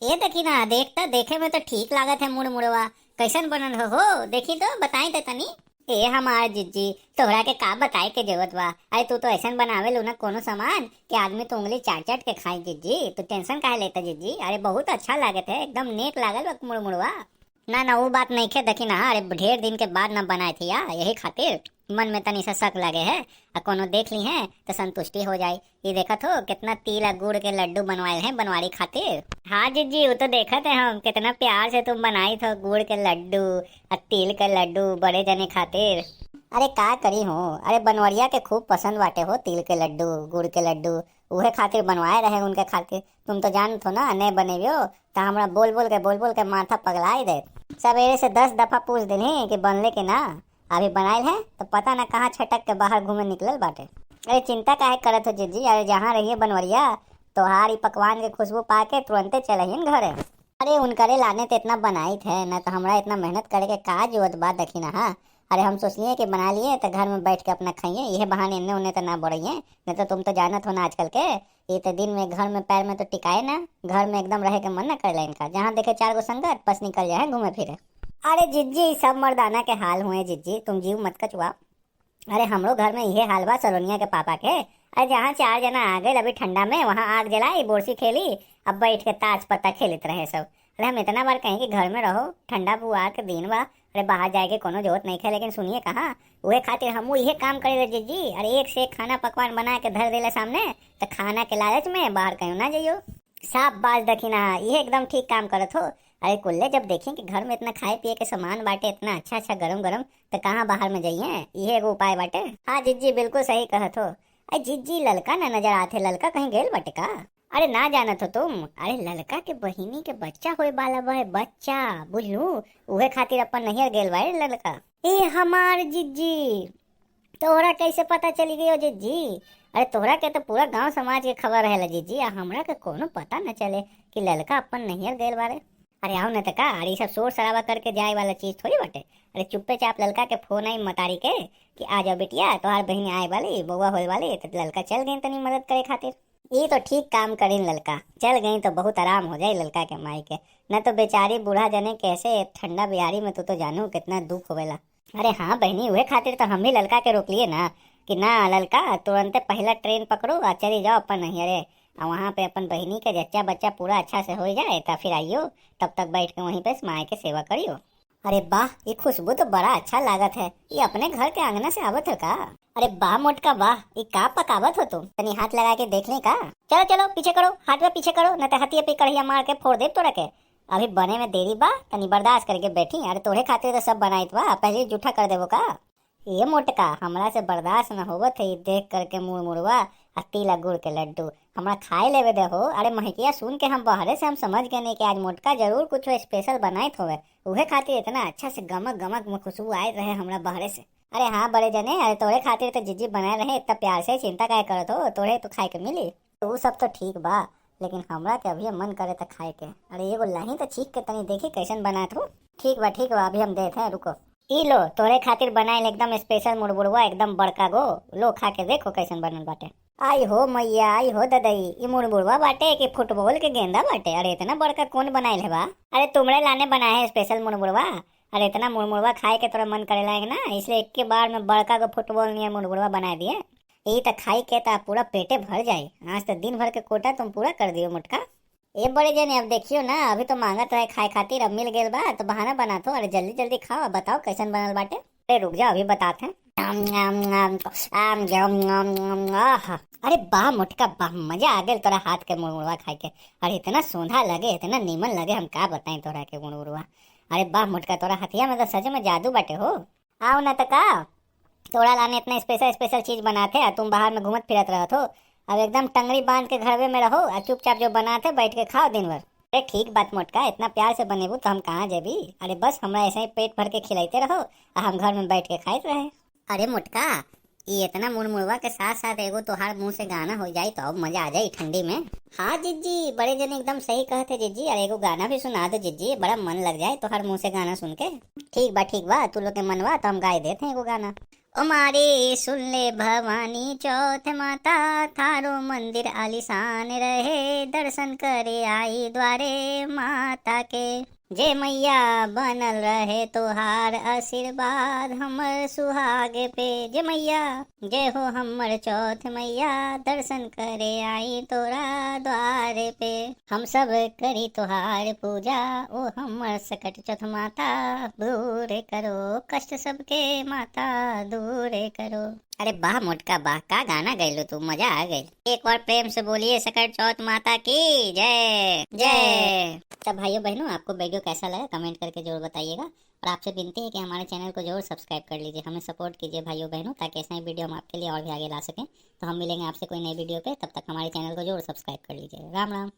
ये देखी ना, देखता देखे में तो ठीक लागत है मुड़ मुड़वा। कैसन बनल हो देखी तो बताई दे तनी। ए हमार जिज्जी, तोहरा के का बताए के जरूरत बा। अरे तू तो ऐसन बनावे लो ना कोनो सामान कि आदमी तो उंगली चाट चाट के खाई। जिज्जी तू टेंशन काहे लेता जिज्जी? अरे बहुत अच्छा लागत है, एकदम नेक लागल बा मुड़ मुड़वा। ना ना वो बात नहीं खे देखी ना, अरे ढेर दिन के बाद ना बनाए थी यार, यही खातिर मन में तनी सा शक लगे है। कोनो देख ली है तो संतुष्टि हो जाए। ये देखत हो कितना तिल और गुड़ के लड्डू बनवाए हैं बनवारी खातिर। हाँ जीजी वो तो देखत है हम, कितना प्यार से तुम बनाई थो गुड़ के लड्डू और तिल के लड्डू बड़े जने खातिर। अरे का करी हो, अरे बनवरिया के खूब पसंद बाटे हो तिल के लड्डू गुड़ के लड्डू, उहे खातिर बनवाए रहे उनके खातिर। तुम तो जानत हो ना, नहीं बनेवियो तो हमरा बोल बोल के माथा पगलाई दे। सवेरे से 10 दफा पूछ दिली कि बनले कि ना, अभी बनाइल है तो पता ना कहाँ छटक के बाहर घूमे निकलल बाटे। अरे चिंता काहे करत हो जीजी, अरे जहाँ रहिए बनवरिया तोहार ई पकवान के खुशबू पाके तुरंते चलहिन घरे। अरे उनकरे लाने तो इतना बनाई थे ना, तो हमरा इतना मेहनत करे के का जरूरत बा देखी ना। हाँ अरे हम सोचलिए कि बना लिए तो घर में बैठ के अपना खाइए, यह बहाने इन्ने उन्ने तो ना बढ़िए। नहीं तो तुम तो जानत हो ना आजकल के ये तो दिन में घर में पैर में तो टिकाए ना, घर में एकदम रहे के मन ना कर इनका। जहाँ देखे 4 गो संगत बस निकल जाए घूमे फिरे। अरे जिज्जी सब मर्दाना के हाल हुए जिज्जी, तुम जीव मत कचुआ। अरे हमरो घर में यही हाल बा सलोनिया के पापा के। अरे जहाँ 4 जना आ गए अभी ठंडा में, वहाँ आग जलाई बोरसी खेली, अब बैठ के ताज पत्ता खेलते रहे सब। अरे हम इतना बार कहें कि घर में रहो, ठंडा बुआर के दिन बा, अरे बाहर जाए के कोनो जरूरत नहीं है। लेकिन सुनिए कहाँ, वही खातिर हम ये काम करे जीजी। अरे एक से एक खाना पकवान बना के धर देले सामने, तो खाना के लालच में बाहर कहीं ना जाइयो। साफ बाज दखी ना, ये एकदम ठीक काम करत हो। अरे कुल्ले जब देखें कि घर में इतना खाए पिए के सामान बाटे, इतना अच्छा अच्छा गरम गरम, तो कहाँ बाहर में जाइए, ये एगो उपाय बाटे। हाँ जिज्जी बिल्कुल सही कहत हो। अरे जिज्जी ललका ना नजर आते, ललका कहीं गेल बाटे का? अरे ना जानत हो तुम, अरे ललका के बहिनी के बच्चा होए वाला बा, बच्चा बुझलू, उहे खातिर अपन नैहर गेल बा ललका। ए हमार जिज्जी, तोहरा कैसे पता चली गई हो जिज्जी? अरे तोहरा के तो पूरा गांव समाज के खबर रहेला जिज्जी, आ हमरा के कोनो पता न चले कि ललका अपन नैहर गेल बारे। अरे आओ न तका, अरे सब शोर शराबा करके जाए वाला चीज थोड़ी बाटे। अरे चुप्पे चाप ललका के फोन आई मतारी के कि आ जाओ बिटिया तोहार बहनी आए वाली बउआ होए वाली, तो ललका चल गई तनी मदद करे खातिर। ये तो ठीक काम करीन, ललका चल गई तो बहुत आराम हो जाए ललका के माई के। न तो बेचारी बूढ़ा जने कैसे ठंडा बिहारी में तो जानू कितना दुख होवेला। अरे हाँ बहनी, उहे खातिर तो हम भी ललका के रोक लिए ना कि ना ललका तुरंत पहला ट्रेन पकड़ो और चली जाओ अपन नैहरे, और वहाँ पे अपन बहनी के जच्चा बच्चा पूरा अच्छा से हो जाए तो फिर आइयो, तब तक बैठ के वहीं पे माए के सेवा करियो। अरे वाह, ये खुशबू तो बड़ा अच्छा लागत है, ये अपने घर के आंगना से आवत है का? अरे वाह मोटका वाह, ये का पकावत हो तुम? तनी हाथ लगा के देख ले का। चलो चलो पीछे करो, हाथ में पीछे करो, न तो हथिया पे कढ़िया मार के फोड़ दे तोड़ा के। अभी बने में देरी बा, तनी बर्दाश्त करके बैठी। अरे तोड़े खातिर तो सब बनाई बा, पहले जूठा कर देबो का? ये मोटका हमरा से बर्दाश्त न होवत है देख करके मुड़ मुड़वा आ तिल गुड़ के लड्डू, हमरा खाए लेवे दे हो। अरे महकिया सुन के हम बहरे से हम समझ गए नहीं कि आज मोटका जरूर कुछ स्पेशल बनाए होवे, उहे खातिर इतना अच्छा से गमक गमक में खुशबू आए रहे हमरा बहरे से। अरे हाँ बड़े जने, अरे तोड़े खातिर तो जिज्जी बनाए रहे, इतना प्यार से चिंता काय करत हो, तोड़े तो खाए के मिली। तो वो सब तो ठीक बा, लेकिन हमरा के अभी मन करे तो खाए के। अरे एगो लाही तो चीख के तनी देखी कैसन बनात हो। ठीक बा अभी हम देते हैं, रुको। ई लो तोरे खातिर बनाए एकदम स्पेशल मुड़मुड़वा, एकदम बड़का गो, लो खा के देखो कैसन बनल बाटे। आई हो मैया, आई हो ददई, ये मुड़मुड़वा बाटे कि फुटबॉल के गेंदा बाटे? अरे इतना बड़का कौन बनाइल है बा? अरे तुमरे लाने बनाए है स्पेशल मुड़मुड़वा। अरे इतना मुड़मुड़वा खाए के तोरा मन करे लायक ना, इसलिए एक के बार में बड़का को फुटबॉल नियर मुड़मुड़वा बना दिए। यही तो खाई के ता पूरा पेटे भर जाए, आज तो दिन भर के कोटा तुम पूरा कर दियो मोटका। ये बड़े जने अब देखियो ना, अभी तो मांगत है खाए खातिर, अब मिल गेल बा तो बहाना बना दो। अरे जल्दी जल्दी खाओ, बताओ कैसन बनल बाटे। अरे रुक जाओ अभी बताते हैं। अरे बा मोटका बा, मजा आ गया तोरा हाथ के मुड़मुड़वा खाए के। अरे इतना सोंधा लगे, इतना नीमन लगे, हम का बताएं तोरा के मुड़मुड़वा। अरे बा मोटका तोरा हथिया में तो सच में जादू बाटे हो। आओ ना तो का, तोरा लाने इतना स्पेशल स्पेशल चीज बनाते और तुम बाहर में घूमत फिरत रहत हो। अब एकदम टंगड़ी बांध के घरवे में रहो और चुपचाप जो बनाते बैठ के खाओ दिन भर। अरे ठीक बात मोटका, इतना प्यार से बनेबू तो हम कहाँ जेबी? अरे बस हमरा ऐसे ही पेट भर के खिलाते रहो और हम घर में बैठ के खाते रहे। अरे मोटका, ये इतना मुड़मुड़वा के साथ साथ एगो तोहार मुंह से गाना हो जाए तो अब मजा आ जाए ठंडी में। हाँ जिज्जी, बड़े जने एकदम सही कहते जिज्जी। अरे एगो गाना भी सुना दो जिज्जी, बड़ा मन लग जाए तोहार मुंह से गाना सुन के। ठीक बा तू लोग के मनवा तो हम गाय देते हैं एगो गाना। मारी सुन ले भवानी चौथ माता, थारो मंदिर आलीशान रहे, दर्शन करे आई द्वारे माता के। जय मैया बनल रहे तोहार आशीर्वाद, हमर सुहागे पे। जय मैया जय हो हमर चौथ मैया, दर्शन करे आई तोरा द्वारे पे। हम सब करी तोहार पूजा, ओ हमर सकट चौथ माता, दूर करो कष्ट सबके माता, दूर करो। अरे वाह मोटका वाह, का गाना गैलो तू, मजा आ गई। एक बार प्रेम से बोलिए सकट चौथ माता की जय जय। सब भाइयों बहनों, आपको वीडियो कैसा लगा कमेंट करके जरूर बताइएगा, और आपसे विनती है कि हमारे चैनल को जरूर सब्सक्राइब कर लीजिए, हमें सपोर्ट कीजिए भाइयों बहनों, ताकि ऐसा ही वीडियो हम आपके लिए और भी आगे ला सकें। तो हम मिलेंगे आपसे कोई नई वीडियो पे, तब तक हमारे चैनल को जरूर सब्सक्राइब कर लीजिए। राम राम।